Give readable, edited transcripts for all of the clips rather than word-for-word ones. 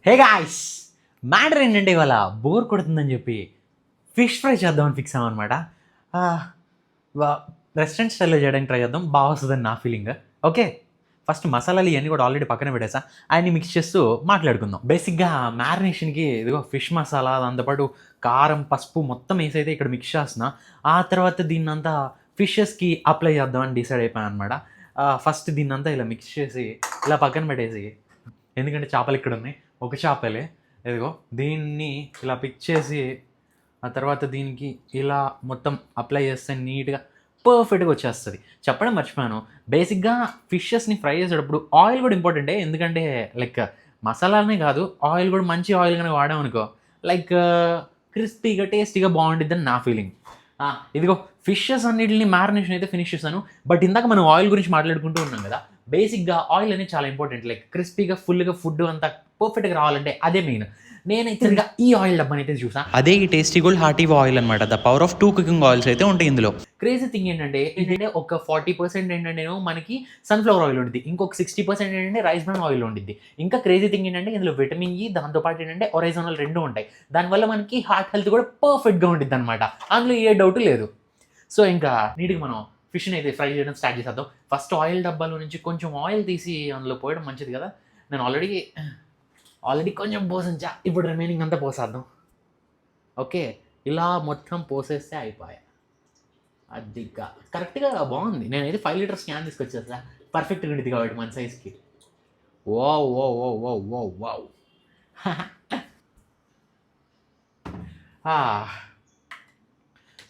Hey guys, matter ఏంటంటే ఇవాళ bore కొడుతుందని చెప్పి ఫిష్ ఫ్రై చేద్దామని ఫిక్స్ అయ్యామన్నమాట. రెస్టారెంట్ స్టైల్లో చేయడానికి ట్రై చేద్దాం, బాగా వస్తుందని నా ఫీలింగ్. ఓకే, ఫస్ట్ మసాలాలు ఇవన్నీ కూడా ఆల్రెడీ పక్కన పెట్టేసా, ఆయన్ని మిక్స్ చేస్తూ మాట్లాడుకుందాం. బేసిక్గా మ్యారినేషన్కి ఇదిగో ఫిష్ మసాలా, దాంతోపాటు కారం, పసుపు మొత్తం వేసి అయితే ఇక్కడ మిక్స్ చేస్తున్నా. ఆ తర్వాత దీన్నంతా ఫిషెస్కి అప్లై చేద్దామని డిసైడ్ అయిపోయాను అనమాట. ఫస్ట్ దీన్నంతా ఇలా మిక్స్ చేసి ఇలా పక్కన పెట్టేసి, ఎందుకంటే చేపలు ఇక్కడ ఉన్నాయి, ఒక చేపలే, ఇదిగో దీన్ని ఇలా పిక్ చేసి ఆ తర్వాత దీనికి ఇలా మొత్తం అప్లై చేస్తే నీట్గా పర్ఫెక్ట్గా వచ్చేస్తుంది. చెప్పడం మర్చిపోయాను, బేసిక్గా ఫిషెస్ని ఫ్రై చేసేటప్పుడు ఆయిల్ కూడా ఇంపార్టెంటే. ఎందుకంటే లైక్ మసాలానే కాదు, ఆయిల్ కూడా మంచి ఆయిల్ కనుక వాడామనుకో లైక్ క్రిస్పీగా టేస్టీగా బాగుంటుందని నా ఫీలింగ్. ఇదిగో ఫిషెస్ అన్నిటిని మ్యారినేషన్ అయితే ఫినిష్ చేశాను. బట్ ఇందాక మనం ఆయిల్ గురించి మాట్లాడుకుంటూ ఉన్నాం కదా, బేసిక్గా ఆయిల్ అనేది చాలా ఇంపార్టెంట్. లైక్ క్రిస్పీగా ఫుల్గా ఫుడ్ అంతా పర్ఫెక్ట్గా రావాలంటే అదే మెయిన్. నేనైతే ఇంకా ఈ ఆయిల్ డబ్బాని అయితే చూసా, అదే ఈ టేస్టీ గోల్డ్ హార్టీవ్ ఆయిల్ అనమాట. The power of 2 cooking oils అయితే ఉంటాయి ఇందులో. క్రేజీ థింగ్ ఏంటంటే ఒక 40% ఏంటంటే మనకి సన్ఫ్లవర్ ఆయిల్ ఉంటుంది, ఇంకొక 60% ఏంటంటే రైస్ బ్రాన్ ఆయిల్ ఉంటుంది. ఇంకా క్రేజీ థింగ్ ఏంటంటే ఇందులో విటమిన్ ఈ, దాంతోపాటు ఏంటంటే ఒరైజోనల్ రెండు ఉంటాయి. దానివల్ల మనకి హార్ట్ హెల్త్ కూడా పర్ఫెక్ట్గా ఉంటుంది అనమాట, అందులో ఏ డౌట్ లేదు. సో ఇంకా నీట్గా మనం ఫిష్ని అయితే ఫ్రై చేయడం స్టార్ట్ చేసేద్దాం. ఫస్ట్ ఆయిల్ డబ్బాలో నుంచి కొంచెం ఆయిల్ తీసి అందులో పోయడం మంచిది కదా. నేను ఆల్రెడీ కొంచెం పోసంచా, ఇప్పుడు రిమైనింగ్ అంతా పోసేద్దాం. ఓకే, ఇలా మొత్తం పోసేస్తే అయిపోయా. అదిగా కరెక్ట్గా బాగుంది. నేనైతే 5 లీటర్స్ క్యాన్ తీసుకొచ్చేస్తా, పర్ఫెక్ట్గా ఉంటుంది కాబట్టి మన సైజ్కి. ఓ ఓ ఓ ఓ ఓ వావ్.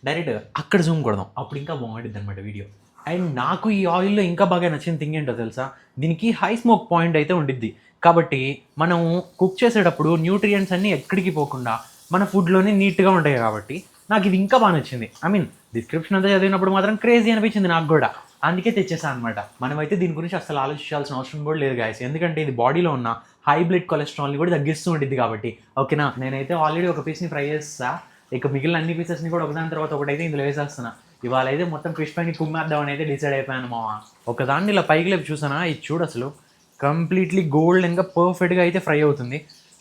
డైరెక్ట్ అక్కడ జూమ్ కొడదాం, అప్పుడు ఇంకా బాగుంటుంది అనమాట వీడియో. అండ్ నాకు ఈ ఆయిల్లో ఇంకా బాగా నచ్చిన థింగ్ ఏంటో తెలుసా, దీనికి హై స్మోక్ పాయింట్ అయితే ఉండిద్ది. కాబట్టి మనం కుక్ చేసేటప్పుడు న్యూట్రియంట్స్ అన్నీ ఎక్కడికి పోకుండా మన ఫుడ్లోనే నీట్గా ఉంటాయి. కాబట్టి నాకు ఇది ఇంకా బాగా నచ్చింది. ఐ మీన్ డిస్క్రిప్షన్ అంతా చదివినప్పుడు మాత్రం క్రేజీ అనిపించింది నాకు కూడా, అందుకే తెచ్చేసాను అనమాట. మనమైతే దీని గురించి అసలు ఆలోచించాల్సిన అవసరం కూడా లేదు గాయస్, ఎందుకంటే ఇది బాడీలో ఉన్న హై బ్లడ్ కొలెస్ట్రాల్ని కూడా తగ్గిస్తూ ఉంటుంది కాబట్టి. ఓకేనా, నేనైతే ఆల్రెడీ ఒక పీస్ని ఫ్రై చేస్తా, ఇక మిగిలిన అన్ని పీసెస్ని కూడా ఒకదాని తర్వాత ఒకటైతే ఇందులో వేసేస్తున్నా. ఇవాళ అయితే మొత్తం ఫిష్ పైన కుమ్మేద్దామని అయితే డిసైడ్ అయిపోయాను మావా. ఒకదాన్ని ఇలా పైకి లేపు చూసానా, ఇది చూడు అసలు కంప్లీట్లీ గోల్డెన్గా పర్ఫెక్ట్గా అయితే ఫ్రై అవుతుంది,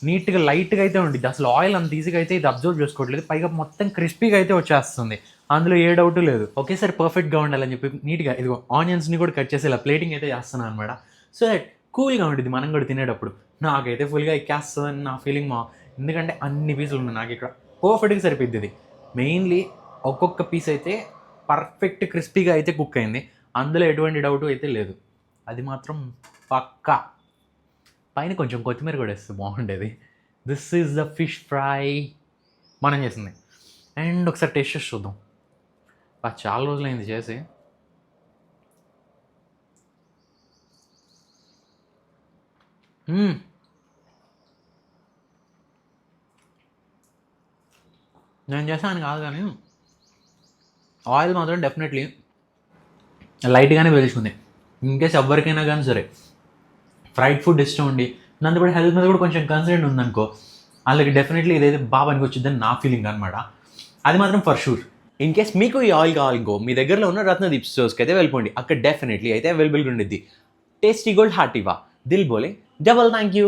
నీట్గా లైట్గా అయితే ఉంటుంది. అసలు ఆయిల్ అంత ఈజీగా అయితే ఇది అబ్జర్వ్ చేసుకోవట్లేదు, పైగా మొత్తం క్రిస్పీగా అయితే వచ్చేస్తుంది, అందులో ఏ డౌట్ లేదు. ఒకేసారి పర్ఫెక్ట్గా ఉండాలని చెప్పి నీట్గా ఇదిగో ఆనియన్స్ని కూడా కట్ చేసి ఇలా ప్లేటింగ్ అయితే చేస్తున్నాను అనమాట. సో దట్ కూల్గా ఉంటుంది మనం కూడా తినేటప్పుడు. నాకైతే ఫుల్గా ఎక్కేస్తుందని నా ఫీలింగ్ మా, ఎందుకంటే అన్ని పీసులు ఉన్నాయి నాకు ఇక్కడ, పర్ఫెక్ట్గా సరిపోద్ది ఇది. మెయిన్లీ ఒక్కొక్క పీస్ అయితే పర్ఫెక్ట్ క్రిస్పీగా అయితే కుక్ అయింది, అందులో ఎటువంటి డౌట్ అయితే లేదు, అది మాత్రం పక్కా. పైన కొంచెం కొత్తిమీర కూడా వేస్తే బాగుండేది. This is the fish fry మనం చేసింది. అండ్ ఒకసారి టేస్ట్ చేసి చూద్దాం, చాలా రోజులైంది చేసి. నేను చేసాను కాదు కానీ ఆయిల్ మాత్రం డెఫినెట్లీ లైట్గానే పీల్చుకుంది. ఇన్కేస్ ఎవరికైనా కానీ సరే ఫ్రైడ్ ఫుడ్ ఇష్టం ఉండి నన్ను కూడా హెల్త్ మీద కూడా కొంచెం కన్సర్న్ ఉందనుకో, వాళ్ళకి డెఫినెట్లీ ఇదైతే బాగా పనికొచ్చుద్దని నా ఫీలింగ్ అనమాట, అది మాత్రం ఫర్ షూర్. ఇన్ కేస్ మీకు ఈ ఆయిల్ కావాలింకో మీ దగ్గరలో ఉన్న రత్నదీప్ స్టోర్స్కి అయితే వెళ్ళిపోండి, అక్కడ డెఫినెట్లీ అయితే అవైలబుల్గా ఉండిద్ది. టేస్టీ గోల్డ్ హార్టీవా, దిల్ బోలే డబల్ థ్యాంక్ యూ.